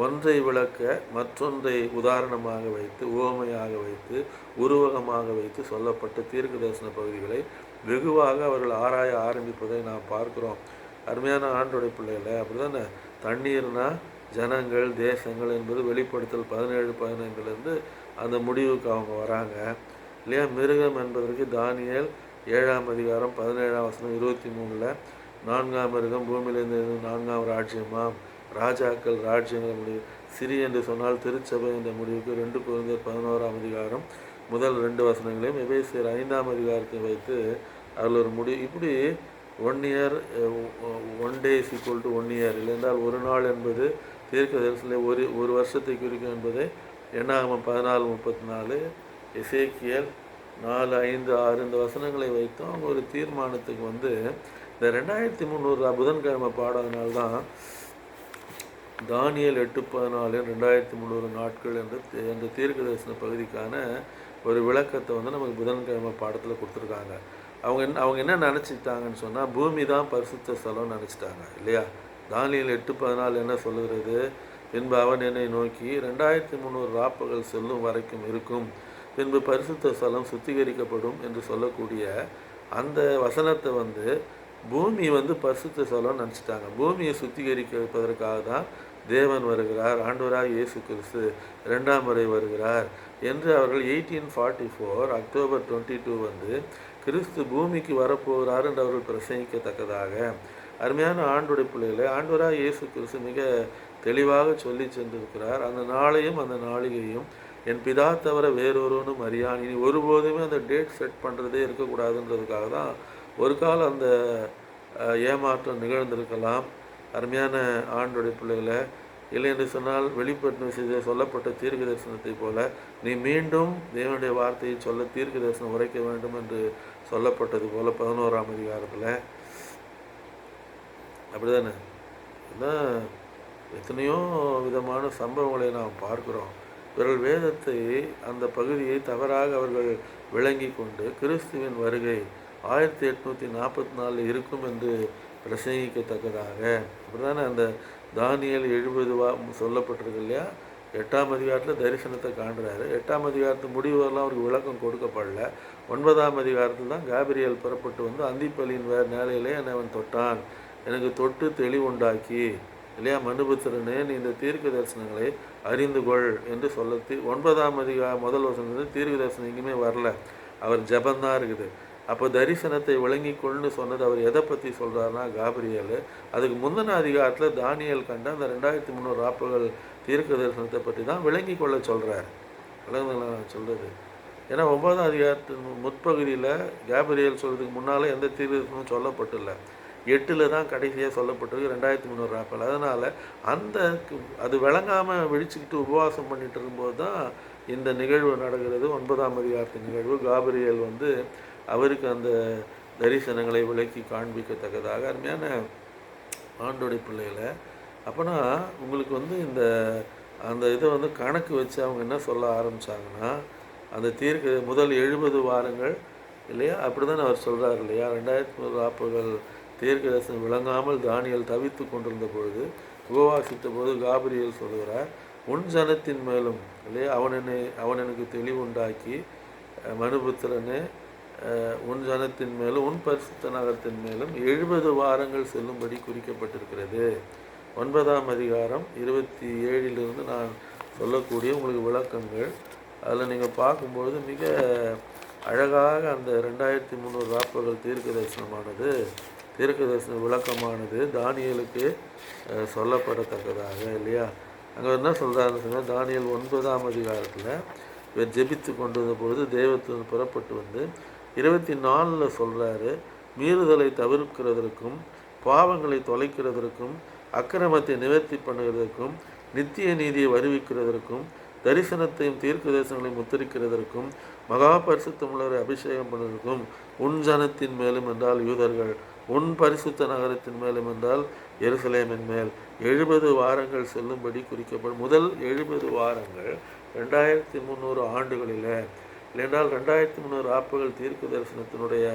ஒன்றை விளக்க மற்றொன்றை உதாரணமாக வைத்து, உவமையாக வைத்து, உருவகமாக வைத்து சொல்லப்பட்ட தீர்க்க தரிசன பகுதிகளை வெகுவாக அவர்கள் ஆராய ஆரம்பிப்பதை நாம் பார்க்கிறோம். அருமையான ஆண்டோடைய பிள்ளைகளை, அப்படி தானே, தண்ணீர்னா ஜனங்கள், தேசங்கள் என்பது வெளிப்படுத்தல் 17:15 அந்த முடிவுக்கு அவங்க வராங்க இல்லையா. மிருகம் என்பதற்கு தானியேல் 7ஆம் அதிகாரம் 17ஆம் வசனம் 23 4ஆம் மிருகம் பூமியிலிருந்து 4ஆம் ராஜ்யமாம், ராஜாக்கள் ராஜ்யங்கள் முடிவு, சிறி என்று சொன்னால் திருச்சபை என்ற முடிவுக்கு 2 கொரிந்தியர் 11ஆம் அதிகாரம் முதல் 2 வசனங்களையும் எபேசியர் 5ஆம் அதிகாரத்தை வைத்து அதில் ஒரு முடிவு. இப்படி 1 year 1 day is equal to 1 year, இல்லைன்றால் ஒரு நாள் என்பது தீர்க்க தரிசனத்தில் ஒரு வருஷத்தை குறிக்கும் என்பதை என்னாகமம் 14:34, எசேக்கியேல் 4:5-6 இந்த வசனங்களை வைத்தும் அவங்க ஒரு தீர்மானத்துக்கு இந்த 2300 புதன்கிழமை பாடாதனால்தான் தானியேல் 8:14 2300 நாட்கள் என்ற தீர்க்க தரிசன பகுதிக்கான ஒரு விளக்கத்தை நமக்கு புதன்கிழமை பாடத்தில் கொடுத்துருக்காங்க. அவங்க என்ன நினச்சிட்டாங்கன்னு சொன்னால், பூமி தான் பரிசுத்த ஸ்தலம்னு நினச்சிட்டாங்க இல்லையா. தானியேல் 8:14 என்ன சொல்லுகிறது, பின்பு அவன் என்னை நோக்கி 2300 ராப்பகல் செல்லும் வரைக்கும் இருக்கும், பின்பு பரிசுத்த ஸ்தலம் சுத்திகரிக்கப்படும் என்று சொல்லக்கூடிய அந்த வசனத்தை வந்து பூமி வந்து பரிசுத்த ஸ்தலம்னு நினச்சிட்டாங்க. பூமியை சுத்திகரிப்பதற்காக தான் தேவன் வருகிறார், ஆண்டவராக இயேசு கிறிஸ்து 2ஆம் முறை வருகிறார் என்று அவர்கள் 1844 அக்டோபர் 22 வந்து கிறிஸ்து பூமிக்கு வரப்போகிறார் என்று அவர்கள் பிரசங்கிக்கத்தக்கதாக, அருமையான ஆண்டுடைய பிள்ளைகளை ஆண்டவராக இயேசு கிறிஸ்து மிக தெளிவாக சொல்லி சென்றிருக்கிறார். அந்த நாளையும் அந்த நாளிகையும் என் பிதா தவிர வேறொருவனும் அறியான். இனி ஒருபோதுமே அந்த டேட் செட் பண்ணுறதே இருக்கக்கூடாதுன்றதுக்காக தான் ஒரு காலம் அந்த ஏமாற்றம் நிகழ்ந்திருக்கலாம். அருமையான ஆண்டுடைய பிள்ளைகளை, இல்லை என்று சொன்னால் வெளிப்பட்ட விஷயத்தில் சொல்லப்பட்ட தீர்க்க தரிசனத்தை போல நீ மீண்டும் தேவனுடைய வார்த்தையை சொல்ல தீர்க்க தரிசனம் உரைக்க வேண்டும் என்று சொல்லப்பட்டது போல 11ஆம் அதிகாரத்தில் அப்படிதானே. இதுதான் எத்தனையோ விதமான சம்பவங்களை நாம் பார்க்கிறோம். இவர்கள் வேதத்தை அந்த பகுதியை தவறாக அவர்கள் விளங்கி கொண்டு கிறிஸ்துவின் வருகை 1844 இருக்கும் என்று பிரசங்கிக்கத்தக்கதாக, அப்படிதானே அந்த தானியேல் 70 சொல்லப்பட்டிருக்கு இல்லையா. 8ஆம் அதிகாரத்தில் தரிசனத்தை காண்கிறாரு. 8ஆம் அதிகாரத்து முடிவு வரலாம் அவருக்கு விளக்கம் கொடுக்கப்படல. 9ஆம் அதிகாரத்தில் தான் காபிரியல் புறப்பட்டு வந்து அந்திப்பலியின் நேலையிலே என்னை அவன் தொட்டான், எனக்கு தொட்டு தெளிவுண்டாக்கி இல்லையா, மனுபுத்திரனே நீ இந்த தீர்க்க தரிசனங்களை அறிந்து கொள் என்று சொல்ல 9ஆம் முதல் வசனத்தில் தீர்க்க தரிசனம் எங்கேயுமே வரல, அவர் ஜபந்தான் இருக்குது. அப்போ தரிசனத்தை விளங்கி கொள்னு சொன்னது அவர் எதை பற்றி சொல்கிறாருன்னா காபிரியல். அதுக்கு முந்தின அதிகாரத்தில் தானியேல் கண்ட அந்த 2300 ராப்பகல் தீர்க்க தரிசனத்தை பற்றி தான் விளங்கி கொள்ள சொல்கிறார். விளங்குங்களா நான் சொல்கிறது? ஏன்னா 9ஆம் அதிகாரத்தின் முற்பகுதியில் காபிரியல் சொல்கிறதுக்கு முன்னால் எந்த தீர்க்க தரிசனமும் சொல்லப்பட்டில்லை. 8 தான் கடைசியாக சொல்லப்பட்டிருக்கு 2300 ராப்பகல். அதனால் அது விளங்காமல் விழிச்சுக்கிட்டு உபவாசம் பண்ணிட்டு இருக்கும்போது தான் இந்த நிகழ்வு நடக்கிறது. 9ஆம் அதிகாரத்தின் நிகழ்வு காபிரியல் வந்து அவருக்கு அந்த தரிசனங்களை விளக்கி காண்பிக்கத்தக்கதாக. அருமையான ஆண்டோடைய பிள்ளைகளை, அப்போனா உங்களுக்கு வந்து அந்த இதை வந்து கணக்கு வச்சு அவங்க என்ன சொல்ல ஆரம்பித்தாங்கன்னா, அந்த முதல் 70 வாரங்கள் இல்லையா, அப்படி தான் அவர் சொல்கிறார் இல்லையா. 2300 ராப்பகல் தீர்க்க தரிசனம் விளங்காமல் தானியேல் தவித்து கொண்டிருந்த பொழுது உபவாசித்த போது காபிரியல் சொல்கிறார், உன் ஜனத்தின் மேலும் இல்லையா அவன் எனக்கு தெளிவுண்டாக்கி மனுபுத்திரனே உன் ஜனத்தின் மேலும் உன் பரிசுத்த நகரத்தின் மேலும் 70 வாரங்கள் செல்லும்படி குறிக்கப்பட்டிருக்கிறது. 9ஆம் அதிகாரம் 27 நான் சொல்லக்கூடிய உங்களுக்கு விளக்கங்கள் அதில் நீங்கள் பார்க்கும்போது மிக அழகாக அந்த 2300 ராப்பகல் தீர்க்க தரிசன விளக்கமானது தானியேலுக்கு சொல்லப்படத்தக்கதாக இல்லையா. அங்கே என்ன சொல்கிறாருன்னு சொன்னால், தானியேல் 9ஆம் அதிகாரத்தில் இவர் ஜெபித்து கொண்டிருந்த பொழுது தேவத்தில் புறப்பட்டு வந்து 24 சொல்கிறாரு, மீறுதலை தவிர்க்கிறதற்கும் பாவங்களை தொலைக்கிறதற்கும் அக்கிரமத்தை நிவர்த்தி பண்ணுகிறதற்கும் நித்திய நீதியை வருவிக்கிறதற்கும் தரிசனத்தையும் தீர்க்க தரிசனங்களையும் முத்தரிக்கிறதற்கும் மகா பரிசுத்தமுள்ளவரை அபிஷேகம் பண்ணுவதற்கும் உன் ஜனத்தின் மேலும் என்றால் யூதர்கள், உன் பரிசுத்த நகரத்தின் மேலும் என்றால் எருசலேமின் மேல் 70 வாரங்கள் செல்லும்படி குறிக்கப்படும். முதல் 70 வாரங்கள் 2300 ஆண்டுகளில் இல்லைன்றால் 2300 ராப்பகல் தீர்க்க தரிசனத்தினுடைய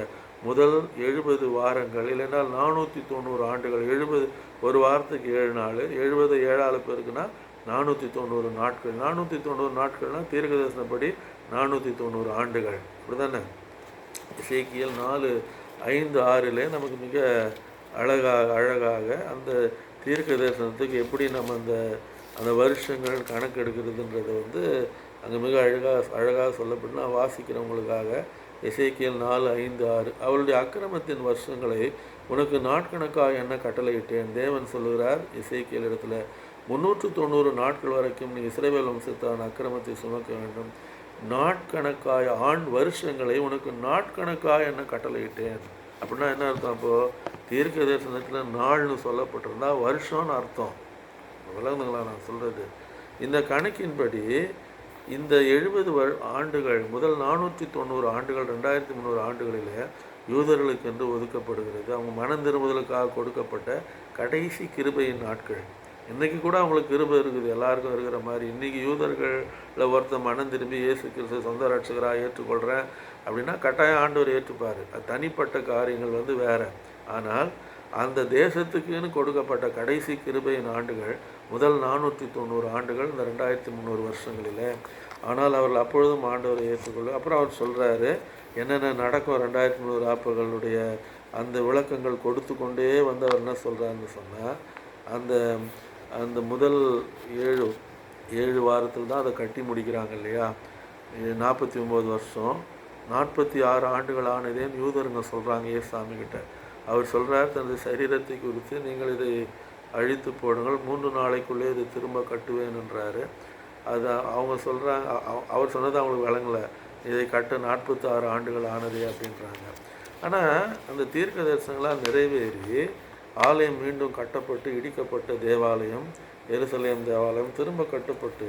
முதல் 70 வாரங்கள் இல்லைன்றால் 490 ஆண்டுகள். 70 ஒரு வாரத்துக்கு 7 நாள், 70 7 பேருக்குன்னா 490 நாட்கள். 490 நாட்கள்னால் தீர்க்க தரிசனப்படி 490 ஆண்டுகள். அப்படி தானே. எசேக்கியேல் 4:5-6 நமக்கு மிக அழகாக அந்த தீர்க்க தரிசனத்துக்கு எப்படி நம்ம அந்த வருஷங்கள் கணக்கு எடுக்கிறதுன்றது வந்து அங்கே மிக அழகாக சொல்லப்பட்டு நான் வாசிக்கிறவங்களுக்காக எசேக்கியேல் 4:5-6 அவளுடைய அக்கிரமத்தின் வருஷங்களை உனக்கு நாட்கணக்காக என்ன கட்டளையிட்டேன். தேவன் சொல்லுகிறார் எசேக்கியேல் இடத்துல, 390 நாட்கள் வரைக்கும் நீ இஸ்ரவேல் வம்சத்தான அக்கிரமத்தை சுமக்க வேண்டும். நாட்கணக்காய வருஷங்களை உனக்கு நாட்கணக்காக என்ன கட்டளையிட்டேன். அப்படின்னா என்ன அர்த்தம்? அப்போது தீர்க்க தரிசனத்தில் நாள்னு சொல்லப்பட்டிருந்தா வருஷம்னு அர்த்தம். விளங்குங்களா நான் சொல்கிறது? இந்த கணக்கின்படி இந்த 70 ஆண்டுகள் முதல் 490 ஆண்டுகள் 2300 ஆண்டுகளில் யூதர்களுக்கு என்று ஒதுக்கப்படுகிறது. அவங்க மனம் திரும்புதலுக்காக கொடுக்கப்பட்ட கடைசி கிருபையின் நாட்கள். இன்றைக்கி கூட அவங்களுக்கு கிருபை இருக்குது, எல்லாருக்கும் இருக்கிற மாதிரி. இன்றைக்கி யூதர்களில் ஒருத்தர் மனம் திரும்பி இயேசு கிறிஸ்து சொந்த ரட்சகராக ஏற்றுக்கொள்கிறேன் அப்படின்னா கட்டாயம் ஆண்டவர் ஏற்றுப்பார். அது தனிப்பட்ட காரியங்கள் வந்து வேறு. ஆனால் அந்த தேசத்துக்குன்னு கொடுக்கப்பட்ட கடைசி கிருபையின் ஆண்டுகள் முதல் 490 ஆண்டுகள் இந்த 2300 வருஷங்களில். ஆனால் அவர்கள் அப்பொழுதும் ஆண்டவரை ஏற்றுக்கொள்ள. அப்புறம் அவர் சொல்கிறாரு, என்னென்ன நடக்கும் 2300 ஆப்புகளுடைய அந்த விளக்கங்கள் கொடுத்து கொண்டே வந்து அவர் என்ன சொல்கிறாருன்னு சொன்னால், அந்த அந்த முதல் 7 வாரத்தில் தான் அதை கட்டி முடிக்கிறாங்க இல்லையா. 49 வருஷம் 46 ஆண்டுகள் ஆனதேன்னு யூதருங்க சொல்கிறாங்க ஏசாமி கிட்ட. அவர் சொல்கிறார், தனது சரீரத்தை குறித்து நீங்கள் இதை அழித்து போடுங்கள், 3 நாளைக்குள்ளே இதை திரும்ப கட்டுவேன்ன்றாரு. அது அவங்க சொல்கிறாங்க, அவர் சொன்னது அவங்களுக்கு விளங்கலை. இதை கட்ட 46 ஆண்டுகள் ஆனதே அப்படின்றாங்க. ஆனால் அந்த தீர்க்க தரிசனங்களால் நிறைவேறி ஆலயம் மீண்டும் கட்டப்பட்டு இடிக்கப்பட்ட தேவாலயம், எருசலேம் தேவாலயம் திரும்ப கட்டப்பட்டு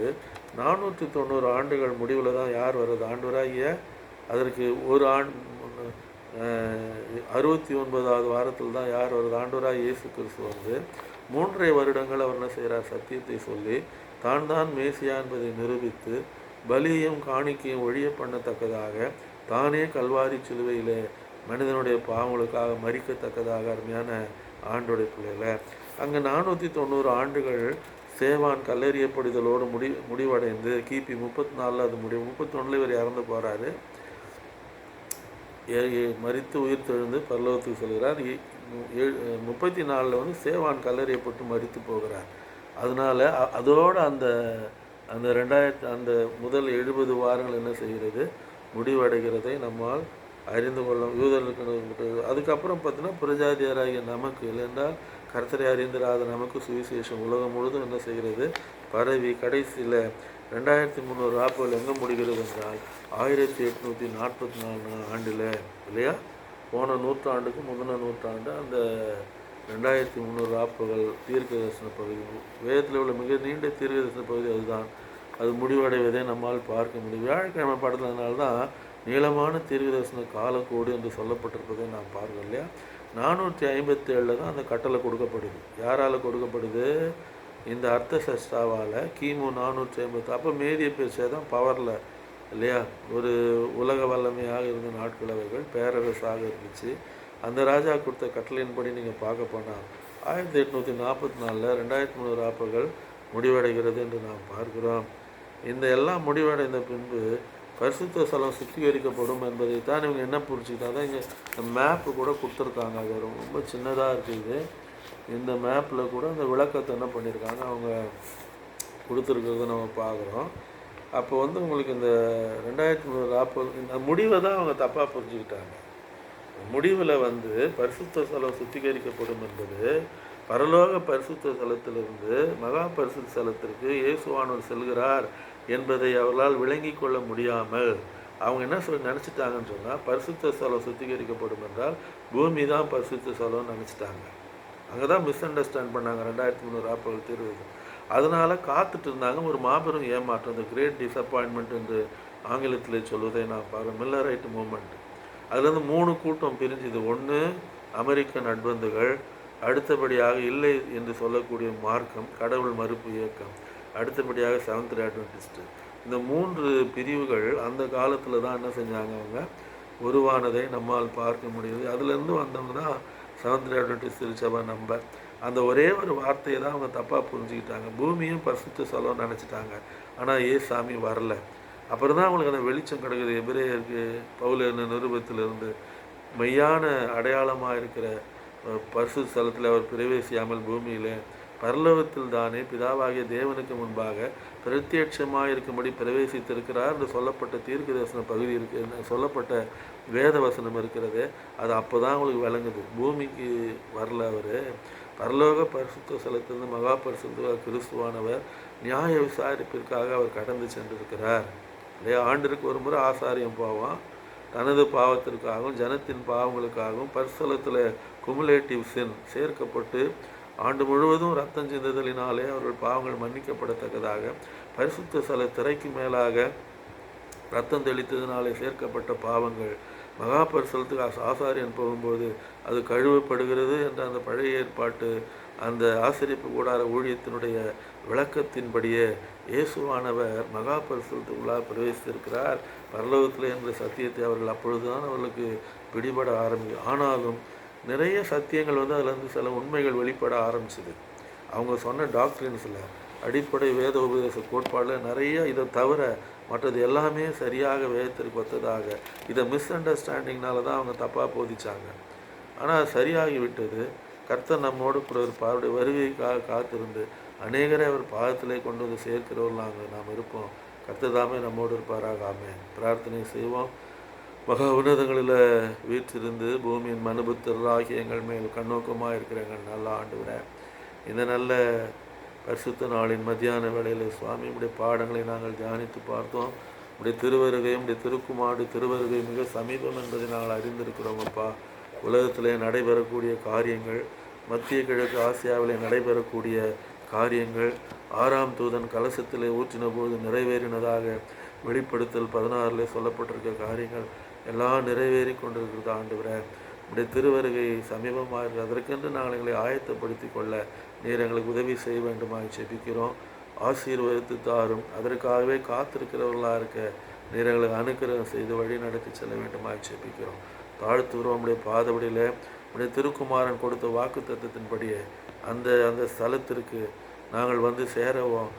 490 ஆண்டுகள் முடிவில் தான் யார் வர்றது? ஆண்டவராகிய அதற்கு ஒரு 69வது வாரத்தில் தான் யார் வருது? ஆண்டவராகிய இயேசு கிறிஸ்து வந்து 3.5 வருடங்கள் அவர் என்ன செய்கிறார்? சத்தியத்தை சொல்லி தான் மேசியா என்பதை நிரூபித்து பலியையும் காணிக்கையும் ஒழிய பண்ணத்தக்கதாக தானே கல்வாரி சிலுவையில் மனிதனுடைய பாவங்களுக்காக மறிக்கத்தக்கதாக அருமையான ஆண்டோடைய பிள்ளைகளை அங்கே 490 ஆண்டுகள் சேவான் கல்லெறியப்படுதலோடு முடிவடைந்து கிபி 34 அது 31 இவர் இறந்து போகிறாரு. மரித்து உயிர் தெழுந்து பரலோகத்துக்கு செல்கிறார். 34 வந்து சேவான் கல்லெறியப்பட்டு மரித்து போகிறார். அதனால் அதோடு அந்த 2000 அந்த முதல் 70 வாரங்கள் என்ன செய்கிறது? முடிவடைகிறதை நம்மால் அறிந்து கொள்ளும். யூதர்களுக்கு அதுக்கப்புறம் பார்த்தீங்கன்னா புரஜாதியாராகிய நமக்கு, இல்லைன்றால் கர்த்தரை அறிந்திராத நமக்கு சுவிசேஷம் உலகம் முழுதும் என்ன செய்கிறது? பரவி கடைசியில் 2300 ஆப்புகள் எங்கே முடிகிறது என்றால் 1844 ஆண்டில் இல்லையா, போன நூற்றாண்டுக்கு முந்தின நூற்றாண்டு அந்த 2300 ஆப்புகள் தீர்க்க தரிசன பகுதி, வேதத்தில் உள்ள மிக நீண்ட தீர்க்க தரிசன பகுதி அதுதான். அது முடிவடைவதை நம்மால் பார்க்க முடியும். வியாழக்கிழமை படத்தினால்தான் நீளமான தீர்க்க தரிசன காலக்கோடு என்று சொல்லப்பட்டிருப்பதை நாம் பார்க்கணும் இல்லையா. 457 தான் அந்த கட்டளை கொடுக்கப்படுது. யாரால் கொடுக்கப்படுது? இந்த அர்த்த சஷ்டாவால் கிமு 450. அப்போ மேரிய பேச்சே தான் பவரில் இல்லையா, ஒரு உலக வல்லமையாக இருந்த நாட்கள் அவைகள் பேரரசாக இருந்துச்சு. அந்த ராஜா கொடுத்த கட்டளையின்படி நீங்கள் பார்க்க போனால் 1844 2300 ஆப்புகள் முடிவடைகிறது என்று நாம் பார்க்கிறோம். இந்த எல்லாம் முடிவடைந்த பின்பு பரிசுத்த ஸ்தலம் சுத்திகரிக்கப்படும் என்பதை தான் இவங்க என்ன புரிஞ்சுக்கிட்டாங்க. இங்கே மேப்பு கூட கொடுத்துருக்காங்க. அது ரொம்ப சின்னதாக இருக்குது. இந்த மேப்பில் கூட அந்த விளக்கத்தை என்ன பண்ணியிருக்காங்க அவங்க கொடுத்துருக்கிறத நம்ம பார்க்குறோம். அப்போ வந்து உங்களுக்கு இந்த 2300 ஆப்புகள் இந்த முடிவை தான் அவங்க தப்பாக புரிஞ்சுக்கிட்டாங்க. முடிவில் வந்து பரிசுத்த ஸ்தலம் சுத்திகரிக்கப்படும் என்பது பரலோக பரிசுத்த ஸ்தலத்திலிருந்து மகா பரிசுத்த ஸ்தலத்திற்கு இயேசுவானவர் செல்கிறார் என்பதை அவர்களால் விளங்கி கொள்ள முடியாமல் அவங்க என்ன நினச்சிட்டாங்கன்னு சொன்னால், பரிசுத்த ஸ்தலம் சுத்திகரிக்கப்படும் என்றால் பூமி தான் பரிசுத்த ஸ்தலம்னு நினச்சிட்டாங்க. அங்கே தான் மிஸ் அண்டர்ஸ்டாண்ட் பண்ணாங்க 2300 ஆப்புகள் தீர்வு. அதனால் காத்துட்டு இருந்தாங்க. ஒரு மாபெரும் ஏமாற்றம், இந்த கிரேட் டிசப்பாயின்மெண்ட் என்று ஆங்கிலத்தில் சொல்வதை நான் பார்க்குறேன். Millerite movement. அதுலேருந்து 3 கூட்டம் பிரிஞ்சுது. ஒன்று அமெரிக்க நட்பந்துகள், அடுத்தபடியாக இல்லை என்று சொல்லக்கூடிய மார்க்கம், கடவுள் மறுப்பு இயக்கம், அடுத்தபடியாக செவன்த் அட்வென்டிஸ்ட். இந்த 3 பிரிவுகள் அந்த காலத்தில் தான் என்ன செஞ்சாங்க, அவங்க உருவானதை நம்மால் பார்க்க முடியுது. அதுலேருந்து வந்தவங்க தான் செவன்த் அட்வென்டிஸ்ட் திருச்சபை நம்பர். அந்த ஒரே ஒரு வார்த்தையை தான் அவங்க தப்பாக புரிஞ்சுக்கிட்டாங்க. பூமியும் பரிசுத்த ஸ்தலம்னு நினச்சிட்டாங்க. ஆனால் ஏசாமி வரல. அப்புறம் தான் அவங்களுக்கு அந்த வெளிச்சம் கிடைக்குது. எபிரேயருக்கு பவுல் நிருபத்திலிருந்து மெய்யான அடையாளமாக இருக்கிற பரிசுத்த ஸ்தலத்தில் அவர் பிரவேசியாமல் பூமியில் பரலோகத்தில் தானே பிதாவாகிய தேவனுக்கு முன்பாக பிரத்யட்சமாக இருக்கும்படி பிரவேசித்திருக்கிறார் என்று சொல்லப்பட்ட தீர்க்க தரிசன பகுதி இருக்கு, சொல்லப்பட்ட வேத வசனம் இருக்கிறது. அது அப்போ தான் அவங்களுக்கு விளங்குது. பூமிக்கு வரல அவர். பரலோக பரிசுத்த ஸ்தலத்திலிருந்து மகா பரிசுத்த கிறிஸ்துவானவர் நியாய விசாரிப்பிற்காக அவர் கடந்து சென்றிருக்கிறார் இல்லையா. ஆண்டிற்கு ஒரு முறை ஆசாரியம் போவான். தனது பாவத்திற்காகவும் ஜனத்தின் பாவங்களுக்காகவும் பரிசுத்தலத்தில் குமுலேட்டிவ் சின் சேர்க்கப்பட்டு ஆண்டு முழுவதும் ரத்தம் சிந்துதலினாலே அவர்கள் பாவங்கள் மன்னிக்கப்படத்தக்கதாக பரிசுத்த ஸ்தல திரைக்கு மேலாக ரத்தம் தெளித்ததினாலே சேர்க்கப்பட்ட பாவங்கள் மகா பரிசுத்தலத்துக்கு ஆசாரியன் போகும்போது அது கழுவப்படுகிறது என்ற அந்த பழைய ஏற்பாட்டு அந்த ஆசிரியப்பு கூடார ஊழியத்தினுடைய விளக்கத்தின்படியே இயேசுவானவர் மகா பரிசுத்தத்துக்குள்ளாக பிரவேசித்திருக்கிறார் பரலோகத்தில் என்ற சத்தியத்தை அவர்கள் அப்பொழுதுதான் அவர்களுக்கு பிடிபட ஆரம்பிக்கும். ஆனாலும் நிறைய சத்தியங்கள் வந்து அதுலேருந்து சில உண்மைகள் வெளிப்பட ஆரம்பிச்சுது. அவங்க சொன்ன டாக்டரின்ஸில் அடிப்படை வேத உபதேச கோட்பாடில் நிறைய இதை தவிர மற்றது எல்லாமே சரியாக வேதத்திற்கு ஒத்ததாக. இதை மிஸ் அண்டர்ஸ்டாண்டிங்னால தான் அவங்க தப்பாக போதிச்சாங்க. ஆனால் சரியாகி விட்டது. கர்த்தர் நம்மோடு கூட இருப்பார். அவருடைய வருகைக்காக காத்திருந்து அநேகரை அவர் பாதத்திலே கொண்டு வந்து சேர்க்கிறவர்களாக நாம் இருப்போம். கர்த்தர் தாமே நம்மோடு இருப்பாராக. ஆமென். பிரார்த்தனை செய்வோம். மகா உன்னதங்களில் வீற்றிருந்து பூமியின் மனுபுத்தராகிய எங்கள் மேல் கண்ணோக்கமாக இருக்கிற எங்கள் நல்ல ஆண்டவரே, இந்த நல்ல பரிசுத்த நாளின் மத்தியான வேளையில் சுவாமி உடைய பாடங்களை நாங்கள் தியானித்து பார்த்தோம். உடைய திருவருகை, உடைய திருக்குமாடு திருவருகை மிக சமீபம் என்பதை நாங்கள் அறிந்திருக்கிறோம். அப்பா, உலகத்திலே நடைபெறக்கூடிய காரியங்கள், மத்திய கிழக்கு ஆசியாவிலே நடைபெறக்கூடிய காரியங்கள், 6ஆம் தூதன் கலசத்திலே ஊற்றின போது நிறைவேறினதாக வெளிப்படுத்தல் 16 சொல்லப்பட்டிருக்க காரியங்கள் எல்லாம் நிறைவேறி கொண்டிருக்கிறது. ஆண்டவரே, உடைய திருவருகை சமீபமாக இருக்குது. அதற்கென்று நாங்கள் எங்களை ஆயத்தப்படுத்தி கொள்ள நீர் எங்களுக்கு உதவி செய்ய வேண்டுமாய் ஜெபிக்கிறோம். ஆசீர்வதித்து தாரும். அதற்காகவே காத்திருக்கிறவர்களாக இருக்க நீர் எங்களுக்கு அனுக்கிரகம் செய்து வழி நடத்தி செல்ல வேண்டுமாய் ஜெபிக்கிறோம். தாழ்த்துகிறோம். உடைய பாதபடியில் உடைய திருக்குமாரன் கொடுத்த வாக்கு தத்துவத்தின்படியே அந்த ஸ்தலத்திற்கு நாங்கள் வந்து சேரவும்,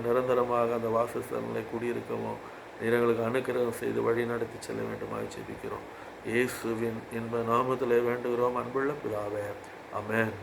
நிரந்தரமாக அந்த வாசஸ்தலங்களை குடியிருக்கவும் நீர் எங்களுக்கு அனுக்கிரகம் செய்து வழி நடத்தி செல்ல வேண்டுமாய் ஜெபிக்கிறோம். இயேசுவின் இன்ப நாமத்திலே வேண்டுகிறோம் அன்புள்ள பிதாவே. ஆமென்.